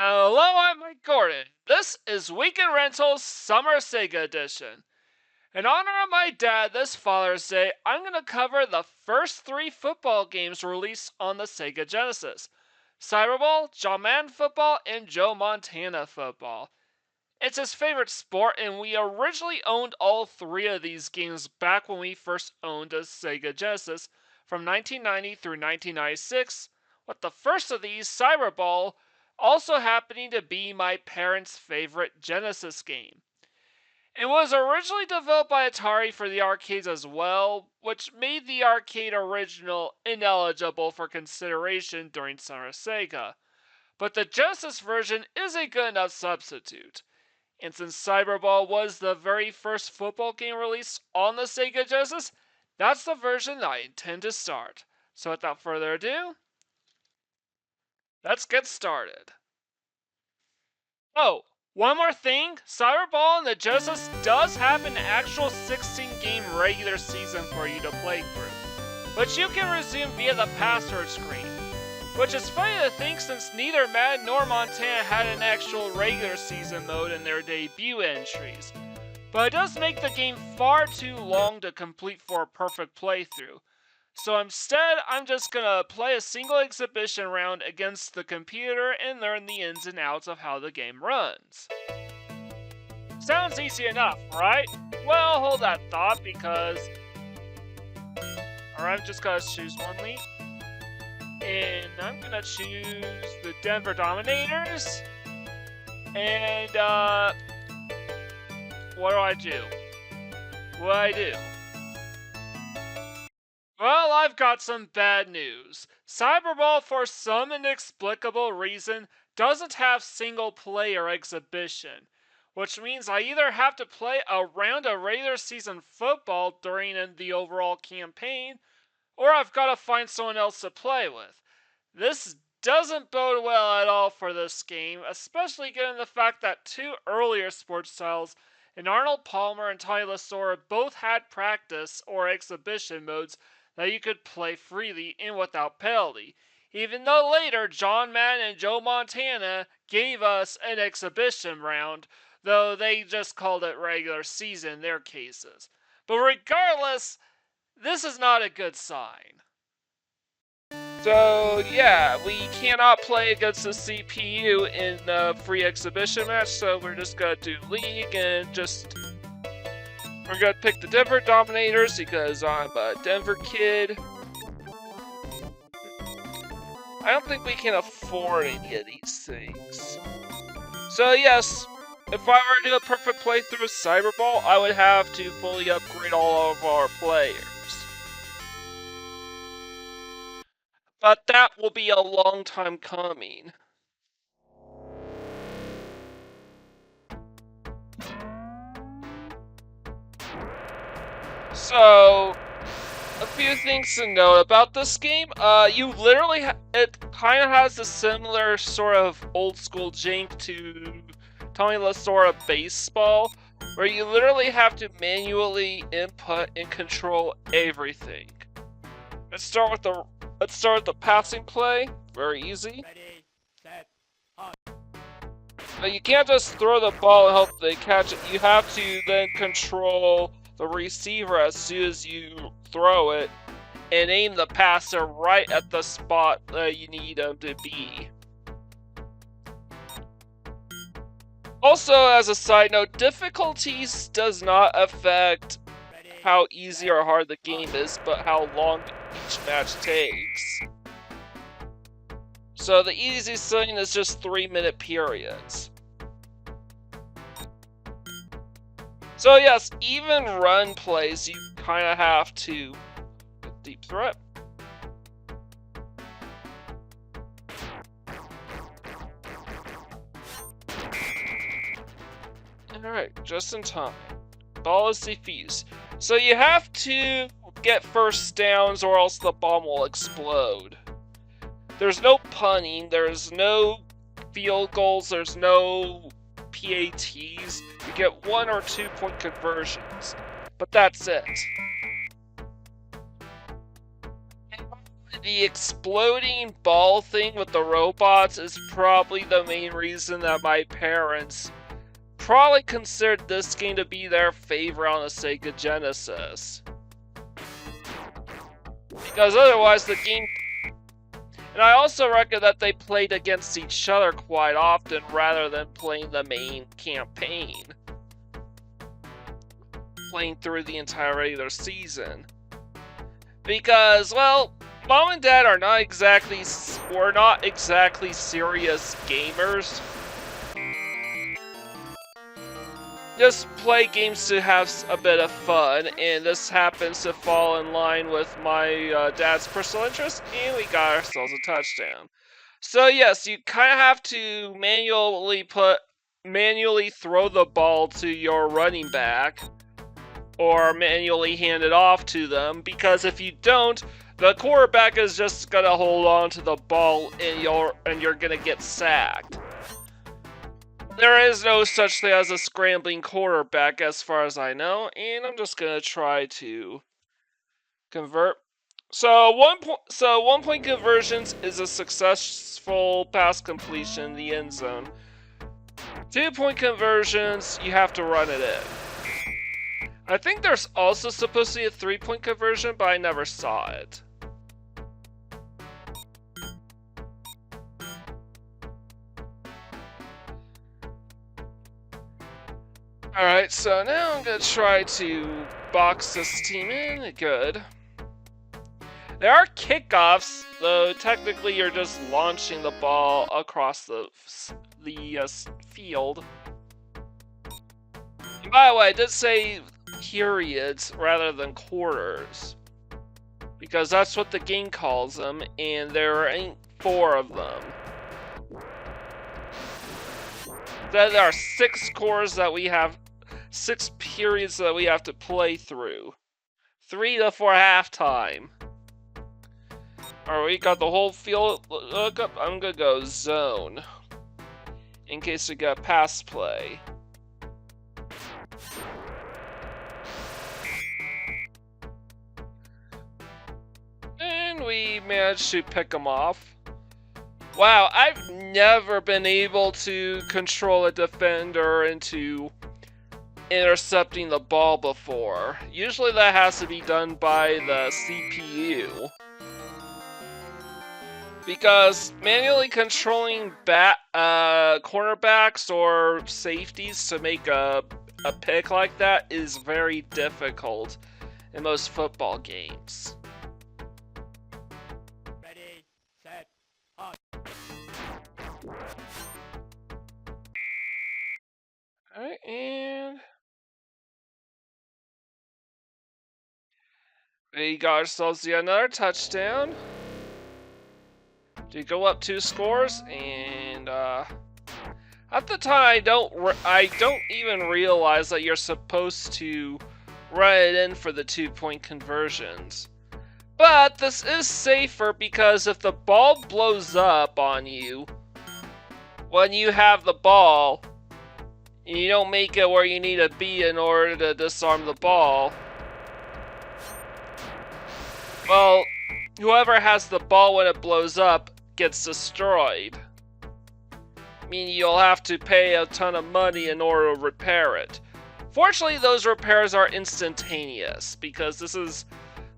Hello, I'm Mike Gordon. This is Weekend Rentals Summer Sega Edition. In honor of my dad this Father's Day, I'm going to cover the first 3 football games released on the Sega Genesis. Cyberball, Madden Football, and Joe Montana Football. It's his favorite sport, and we originally owned all 3 of these games back when we first owned a Sega Genesis from 1990 through 1996, with the first of these, Cyberball, also happening to be my parents' favorite Genesis game. It was originally developed by Atari for the arcades as well, which made the arcade original ineligible for consideration during Summer Sega. But the Genesis version is a good enough substitute. And since Cyberball was the very first football game released on the Sega Genesis, that's the version I intend to start. So without further ado, let's get started. Oh, one more thing, Cyberball on the Genesis does have an actual 16-game regular season for you to play through, which you can resume via the password screen. Which is funny to think since neither Madden nor Montana had an actual regular season mode in their debut entries. But it does make the game far too long to complete for a perfect playthrough. So instead, I'm just gonna play a single exhibition round against the computer and learn the ins and outs of how the game runs. Sounds easy enough, right? Well, hold that thought because... Alright, I'm just gonna choose one league. And I'm gonna choose the Denver Dominators. And, what do? What do? Well, I've got some bad news. Cyberball, for some inexplicable reason, doesn't have single-player exhibition, which means I either have to play a round of regular season football during the overall campaign, or I've got to find someone else to play with. This doesn't bode well at all for this game, especially given the fact that 2 earlier sports styles, and Arnold Palmer and Tommy Lasorda, both had practice or exhibition modes that you could play freely and without penalty, even though later John Madden and Joe Montana gave us an exhibition round, though they just called it regular season in their cases. But regardless, this is not a good sign. So yeah, we cannot play against the CPU in the free exhibition match, so we're just gonna do league and we're gonna pick the Denver Dominators because I'm a Denver kid. I don't think we can afford any of these things. So yes, if I were to do a perfect playthrough of Cyberball, I would have to fully upgrade all of our players. But that will be a long time coming. So, a few things to note about this game. You literally, it kind of has a similar sort of old school jank to Tommy Lasorda Baseball, where you literally have to manually input and control everything. Let's start with the passing play. Very easy. Ready, set, on. But you can't just throw the ball and hope they catch it. You have to then control the receiver as soon as you throw it and aim the passer right at the spot that you need them to be. Also, as a side note, difficulties does not affect how easy or hard the game is, but how long each match takes. So the easiest thing is just 3-minute periods. So yes, even run plays, you kind of have to deep threat. Alright, just in time. Ball is defused. So you have to get first downs or else the bomb will explode. There's no punting, there's no field goals, there's no PATs. You get 1 or 2 point conversions, but that's it. the exploding ball thing with the robots is probably the main reason that my parents probably considered this game to be their favorite on the Sega Genesis. Because otherwise the game... And I also reckon that they played against each other quite often rather than playing the main campaign. Playing through the entire regular season. Because, well, Mom and Dad were not exactly serious gamers. Just play games to have a bit of fun, and this happens to fall in line with my dad's personal interest, and we got ourselves a touchdown. So yes, you kind of have to manually throw the ball to your running back, or manually hand it off to them, because if you don't, the quarterback is just gonna hold on to the ball and you're gonna get sacked. There is no such thing as a scrambling quarterback as far as I know, and I'm just gonna try to convert. So 1 point conversions is a successful pass completion in the end zone. 2-point conversions, you have to run it in. I think there's also supposed to be a 3-point conversion, but I never saw it. Alright, so now I'm gonna try to box this team in. Good. There are kickoffs, though technically you're just launching the ball across the field. And by the way, I did say periods rather than quarters, because that's what the game calls them, and there ain't 4 of them. There are 6 quarters that we have, 6 periods that we have to play through. 3 before halftime. Alright, we got the whole field. Look up. I'm gonna go zone, in case we got pass play. And we managed to pick them off. Wow, I've never been able to control a defender into intercepting the ball before. Usually that has to be done by the CPU. Because manually controlling cornerbacks or safeties to make a pick like that is very difficult in most football games. Ready, set, hunt. Alright, and we got ourselves yet another touchdown to go up 2 scores, and at the time I don't even realize that you're supposed to run it in for the 2-point conversions. But this is safer because if the ball blows up on you when you have the ball, and you don't make it where you need to be in order to disarm the ball, well, whoever has the ball when it blows up gets destroyed. Meaning you'll have to pay a ton of money in order to repair it. Fortunately, those repairs are instantaneous, because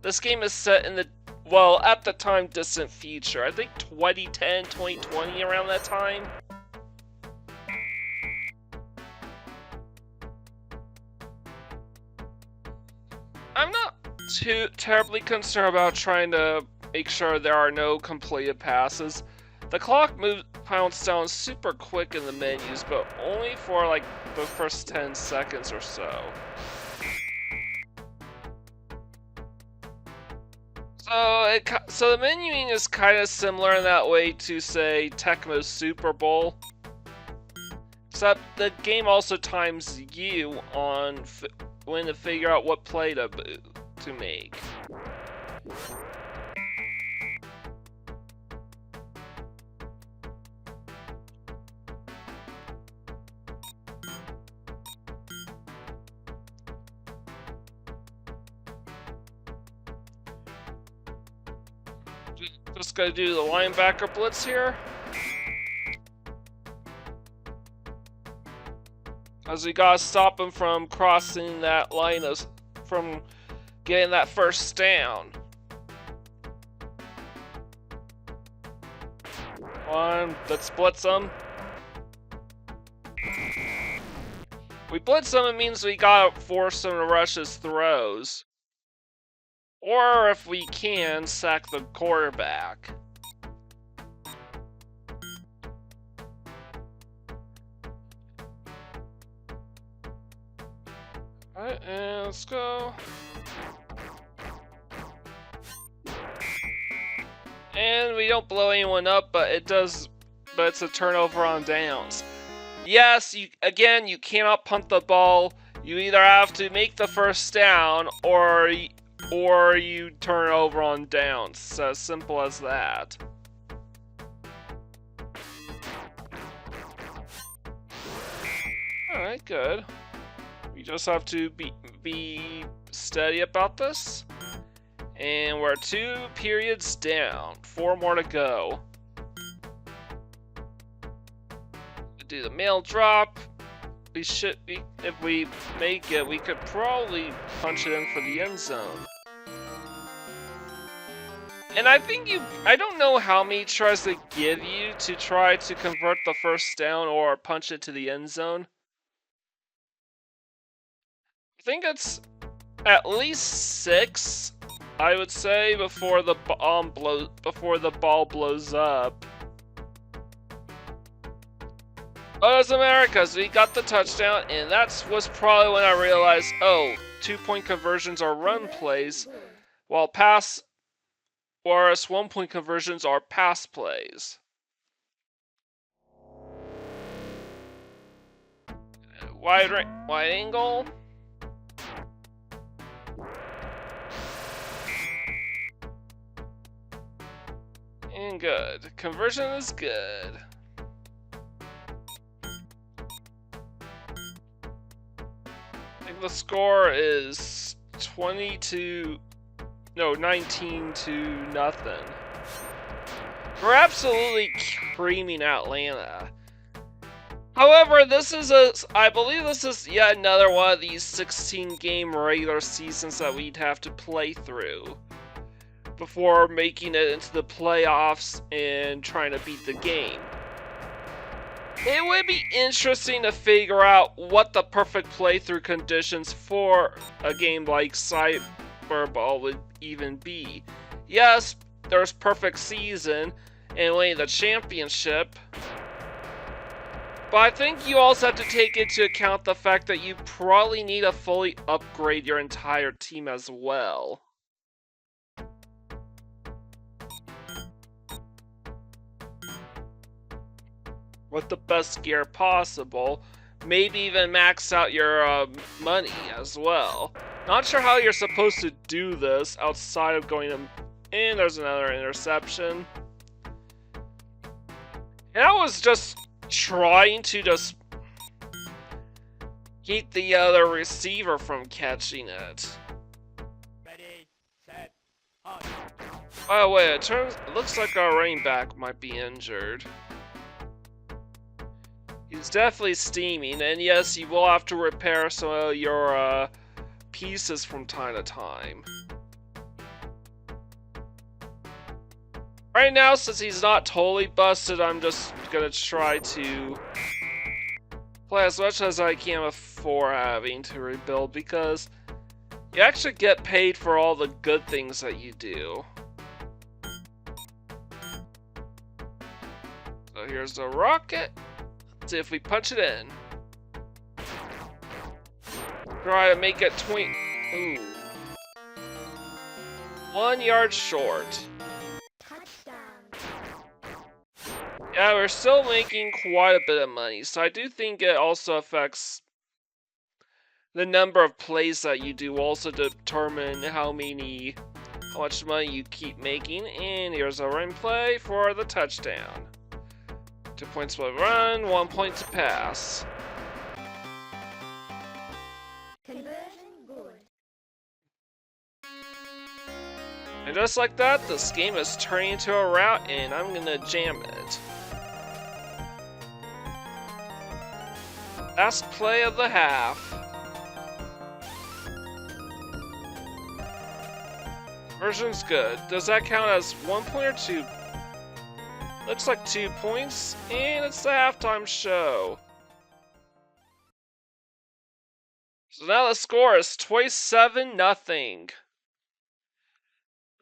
this game is set in the, well, at the time, distant future. I think 2010, 2020, around that time. I'm not too terribly concerned about trying to make sure there are no completed passes. The clock counts down super quick in the menus, but only for like the first 10 seconds or so. So the menuing is kind of similar in that way to, say, Tecmo's Super Bowl. Except the game also times you on when to figure out what play to make. Just gonna do the linebacker blitz here. As we gotta stop him from crossing that line from getting that first down. Let's blitz him. We blitz him, it means we gotta force him to rush his throws. Or if we can, sack the quarterback. Alright, and let's go. And we don't blow anyone up, but it's a turnover on downs. Yes, you cannot punt the ball. You either have to make the first down or you turn over on downs. It's as simple as that. Alright, good. We just have to be steady about this. And we're 2 periods down. 4 more to go. Do the mail drop. If we make it, we could probably punch it in for the end zone. And I don't know how many tries they give you to try to convert the first down or punch it to the end zone. I think it's at least 6, I would say, before the ball blows up. Oh, it's America, so we got the touchdown, and that was probably when I realized, oh, 2-point conversions are run plays, whereas 1-point conversions are pass plays. Wide angle. And good. Conversion is good. I think the score is 19 to nothing. We're absolutely creaming Atlanta. However, I believe this is yet another one of these 16-game regular seasons that we'd have to play through before making it into the playoffs and trying to beat the game. It would be interesting to figure out what the perfect playthrough conditions for a game like Cyberball would even be. Yes, there's perfect season and winning the championship, but I think you also have to take into account the fact that you probably need to fully upgrade your entire team as well. With the best gear possible, maybe even max out your money as well. Not sure how you're supposed to do this outside of going to... And there's another interception. And I was just trying to just keep the other receiver from catching it. Ready, set, hunt. By the way, it looks like our running back might be injured. He's definitely steaming, and yes, you will have to repair some of your pieces from time to time. Right now, since he's not totally busted, I'm just gonna try to play as much as I can before having to rebuild, because you actually get paid for all the good things that you do. So here's the rocket. Let's see if we punch it in. Try to make it 20. Ooh. 1 yard short. Yeah, we're still making quite a bit of money, so I do think it also affects the number of plays that you do, also determine how much money you keep making. And here's a run play for the touchdown. 2 points to run, 1 point to pass. And just like that, this game is turning into a route, and I'm gonna jam it. Last play of the half. Version's good. Does that count as 1 point or 2? Looks like 2 points, and it's the halftime show. So now the score is 27-0.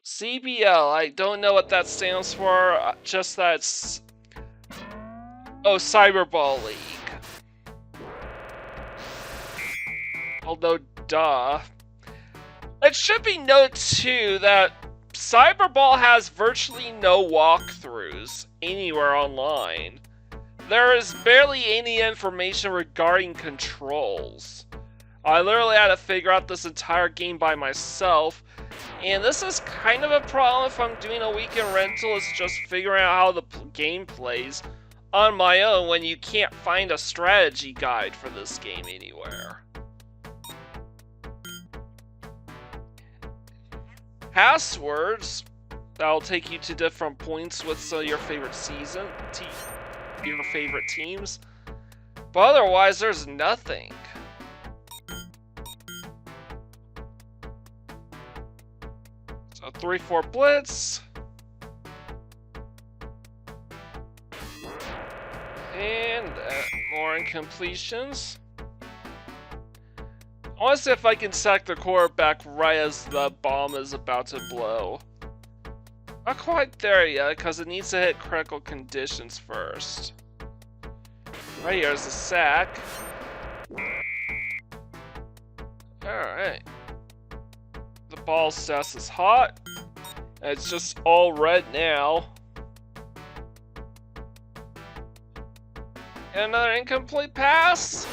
CBL, I don't know what that stands for, just that it's... Oh, Cyberball League. Although, duh. It should be noted too that Cyberball has virtually no walkthroughs anywhere online. There is barely any information regarding controls. I literally had to figure out this entire game by myself, and this is kind of a problem if I'm doing a weekend rental, is just figuring out how the game plays on my own when you can't find a strategy guide for this game anywhere. Passwords that'll take you to different points with your favorite your favorite teams, but otherwise there's nothing. So 3-4 blitz, and more incompletions. I want to see if I can sack the quarterback right as the bomb is about to blow. Not quite there yet, because it needs to hit critical conditions first. Right here's the sack. Alright. The ball status is hot. And it's just all red now. And another incomplete pass.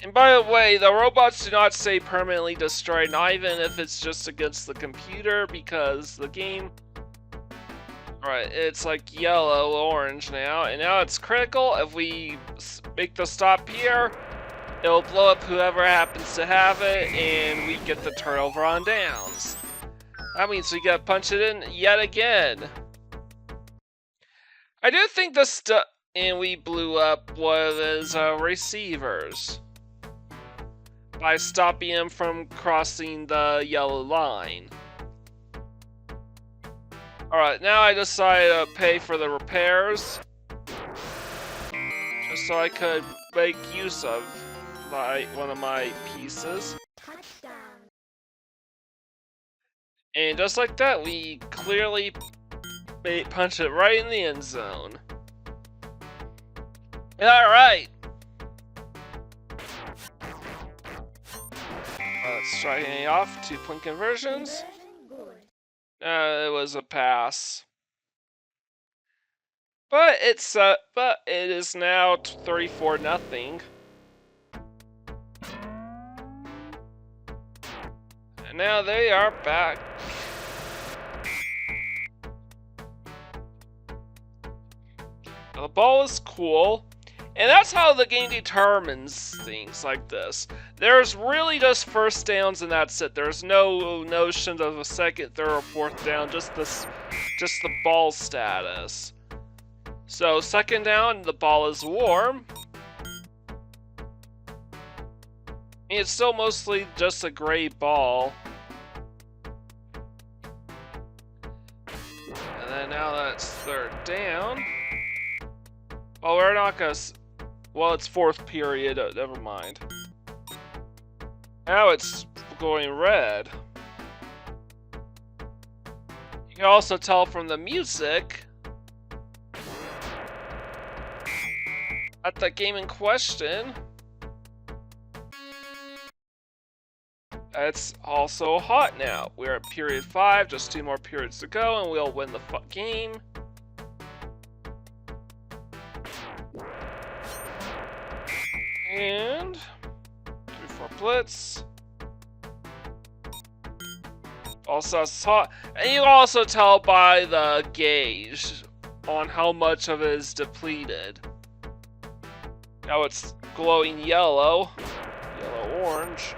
And by the way, the robots do not say permanently destroyed, not even if it's just against the computer, because the game... Alright, it's like yellow, orange now, and now it's critical. If we make the stop here, it'll blow up whoever happens to have it, and we get the turnover on downs. That means we gotta punch it in yet again. I do think this stuff... And we blew up one of his receivers by stopping him from crossing the yellow line. Alright, now I decided to pay for the repairs, just so I could make use of one of my pieces. And just like that, we clearly punch it right in the end zone. Alright! Let's try hitting off 2-point conversions. It was a pass. But it is now 34-0. And now they are back. Now the ball is cool. And that's how the game determines things like this. There's really just first downs and that's it. There's no notion of a second, third, or fourth down, just the ball status. So second down, the ball is warm. And it's still mostly just a gray ball. And then now that's third down. Oh, we're not gonna... Well, it's fourth period, never mind. Now it's going red. You can also tell from the music at the game in question, it's also hot now. We're at period 5, just 2 more periods to go, and we'll win the game. And 3-4 blitz. Also, it's hot. And you also tell by the gauge on how much of it is depleted. Now it's glowing yellow, yellow-orange.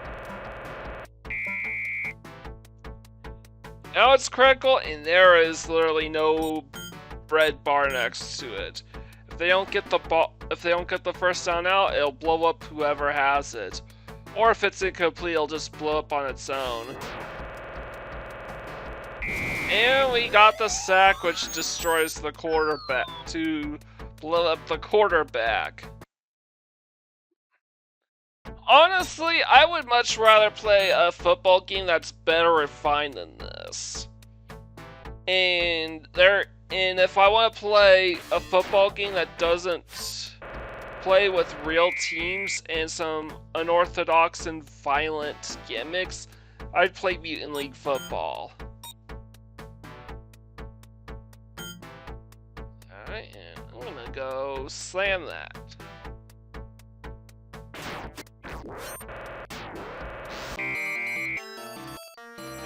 Now it's critical, and there is literally no red bar next to it. If they don't get the ball, if they don't get the first down out, it'll blow up whoever has it. Or if it's incomplete, it'll just blow up on its own. And we got the sack, which destroys the quarterback to blow up the quarterback. Honestly, I would much rather play a football game that's better refined than this. And if I want to play a football game that doesn't play with real teams and some unorthodox and violent gimmicks, I'd play Mutant League Football. Alright, and I'm gonna go slam that.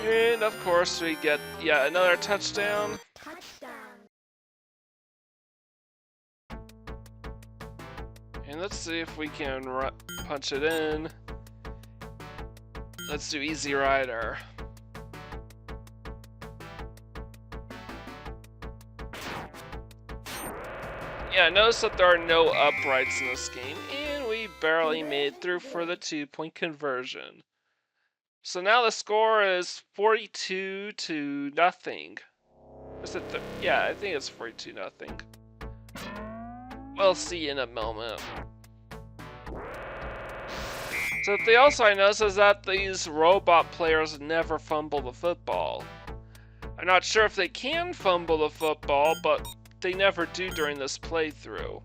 And of course we get yet another touchdown. And let's see if we can punch it in. Let's do Easy Rider. Yeah, notice that there are no uprights in this game, and we barely made it through for the 2-point conversion. So now the score is 42-0. Is it? Yeah, I think it's 42-0. We'll see in a moment. So the also I noticed is that these robot players never fumble the football. I'm not sure if they can fumble the football, but they never do during this playthrough.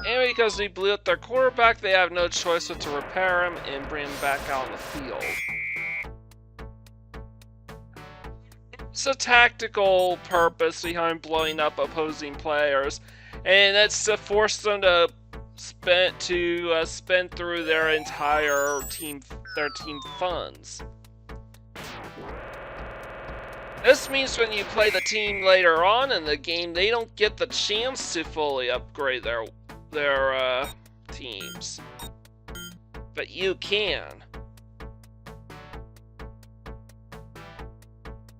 And because we blew up their quarterback, they have no choice but to repair him and bring him back out on the field. It's a tactical purpose behind blowing up opposing players, and it's to force them to spend through their entire team funds. This means when you play the team later on in the game, they don't get the chance to fully upgrade their teams, but you can.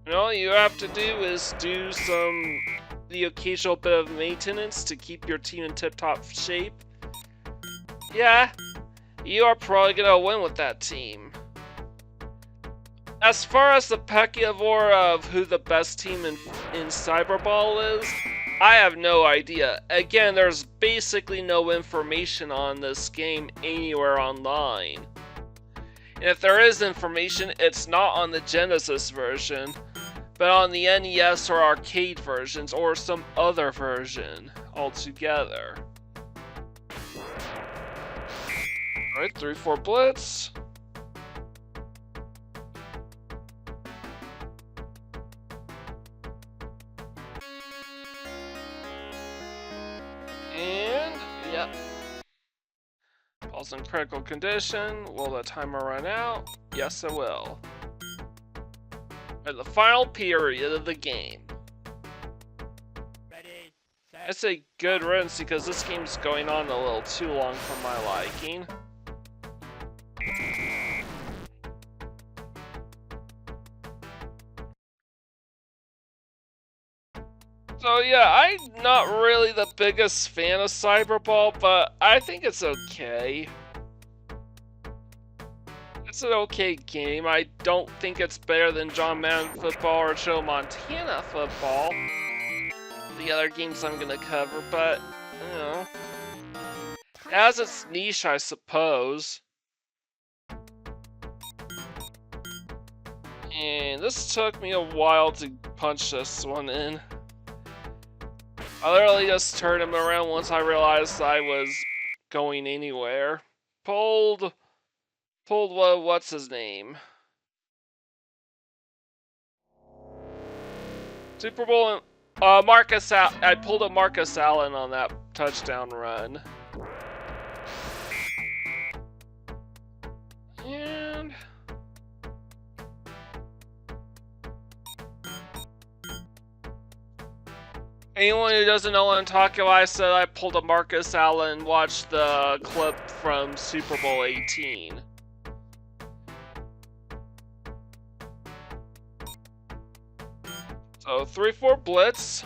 And all you have to do is do the occasional bit of maintenance to keep your team in tip-top shape. Yeah, you are probably gonna win with that team. As far as the pecking order of who the best team in Cyberball is, I have no idea. Again, there's basically no information on this game anywhere online. And if there is information, it's not on the Genesis version, but on the NES or arcade versions, or some other version altogether. Alright, 3-4 blitz. And, yep. Ball's in critical condition. Will the timer run out? Yes, it will. At the final period of the game. Ready, set, I say good riddance because this game's going on a little too long for my liking. So yeah, I'm not really the biggest fan of Cyberball, but I think it's okay. It's an okay game. I don't think it's better than Madden Football or Joe Montana Football, the other games I'm gonna cover, but, you know, it has its niche, I suppose. And this took me a while to punch this one in. I literally just turned him around once I realized I was going anywhere. Pulled what's his name? Super Bowl, I pulled a Marcus Allen on that touchdown run. And anyone who doesn't know what I'm talking about, I said I pulled a Marcus Allen, watch the clip from Super Bowl 18. So 3-4 blitz.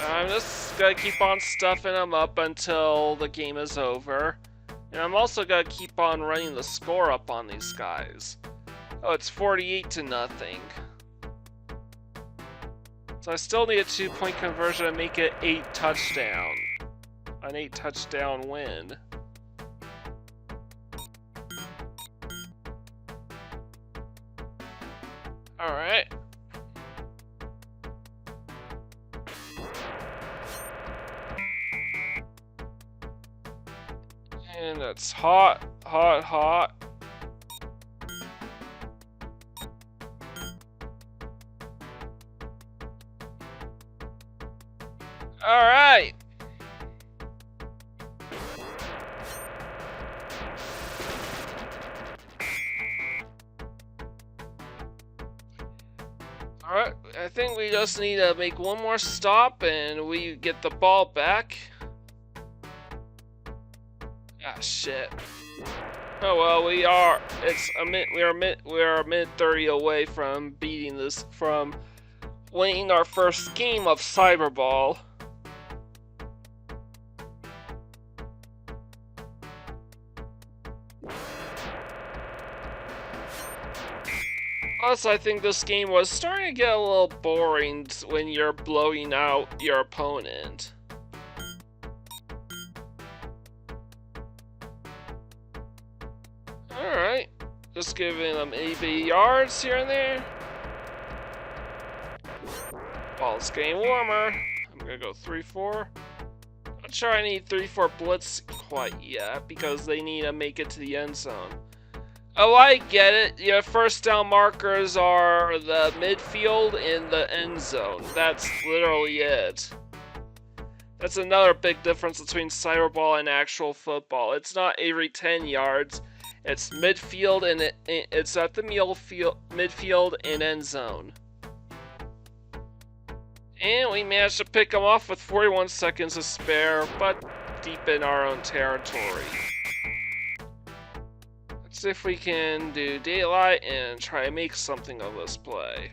I'm just gonna keep on stuffing them up until the game is over. And I'm also gonna keep on running the score up on these guys. Oh, it's 48-0. So I still need a 2-point conversion to make it 8 touchdown. An 8 touchdown win. Alright. And it's hot, hot, hot. Alright. Alright, I think we just need to make one more stop and we get the ball back. Ah, shit. Oh well, we are a minute 30 away from beating this, from winning our first game of Cyberball. Plus, I think this game was starting to get a little boring when you're blowing out your opponent. Alright, just giving them 80 yards here and there. Ball's getting warmer. I'm gonna go 3-4. Not sure I need 3-4 blitz quite yet because they need to make it to the end zone. Oh, I get it. Your first down markers are the midfield and the end zone. That's literally it. That's another big difference between Cyberball and actual football. It's not every 10 yards. It's midfield and it's at the midfield and end zone. And we managed to pick them off with 41 seconds to spare, but deep in our own territory. Let's see if we can do daylight and try to make something of this play.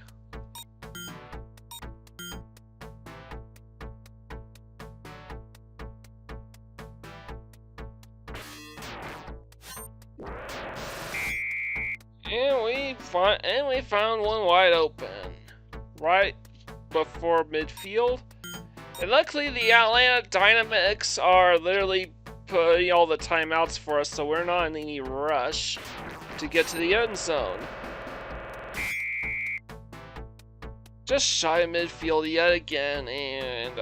And we found one wide open, right before midfield. And luckily the Atlanta Dynamics are literally putting all the timeouts for us, so we're not in any rush to get to the end zone. Just shy of midfield yet again, and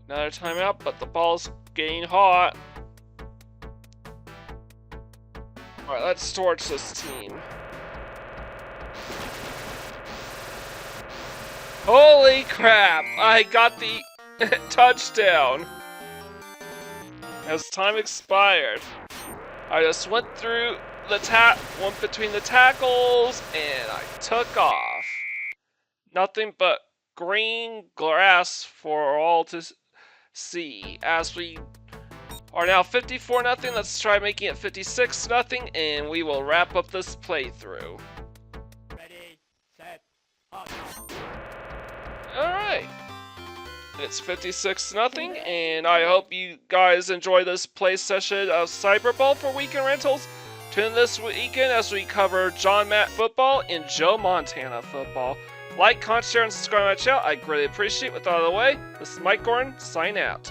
another timeout, but the ball's getting hot. Alright, let's torch this team. Holy crap! I got the touchdown! As time expired, I just went through the went between the tackles, and I took off. Nothing but green grass for all to see. As we are now 54-0, let's try making it 56-0, and we will wrap up this playthrough. Ready, set, hot. Alright. It's 56-0, and I hope you guys enjoy this play session of Cyberball for Weekend Rentals. Tune in this weekend as we cover Madden Football and Joe Montana Football. Like, comment, share, and subscribe to my channel. I greatly appreciate it. With all the way, this is Mike Gordon, sign out.